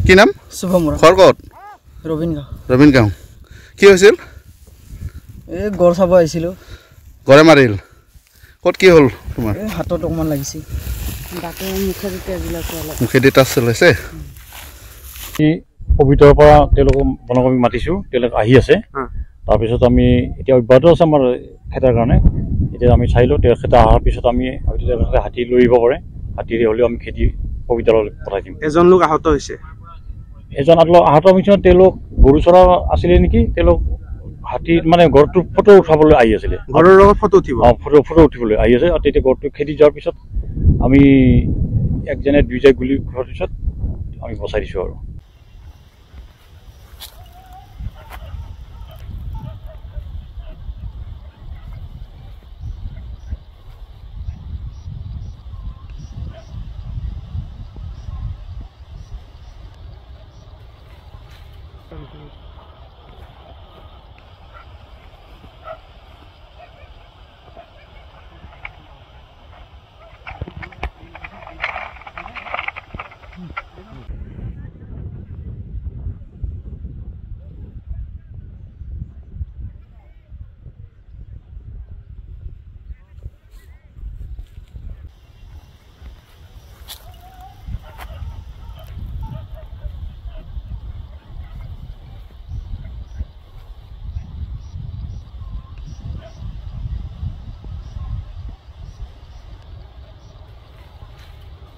কি নাম? শুভম বৰা। ঘৰ ক'ত? ৰবিন গাঁও। কি হৈছিল? এই গড় চাব আহিছিলোঁ। গড়ে মাৰিল? ক'ত কি হ'ল তোমাৰ? এই হাতত অকণমান লাগিছে। মুখেদি টাচ চলাইছে? পবিতৰৰ পৰা তেওঁলোকক বনকৰ্মী মাতিছোঁ, তেওঁলোক আহি আছে। তাৰপিছত আমি এতিয়া অব্যাহত আছে আমাৰ খেতাৰ কাৰণে। এতিয়া আমি চাই লওঁ, খেতা অহাৰ পিছত আমি হয়তো হাতী লৈ আহিব পাৰে। হাতীৰে হ'লেও আমি খেতি পবিতৰলৈ পঠাই দিম। এজন লোক আহত হৈছে। এজন আহত পিছত তেওঁলোক গৰু চৰা আছিলে নেকি, তেওঁলোক হাতীত মানে গড়টোৰ ফটো উঠাবলৈ আহি আছিলে। গড়ৰ লগত ফটো উঠিব? ফটো উঠিবলৈ আহি আছে। আৰু তেতিয়া গড়টো খেদি যোৱাৰ পিছত আমি একজনে দুইজনে গুলি খোৱাৰ পিছত আমি বচাই দিছোঁ আৰু।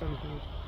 Thank you.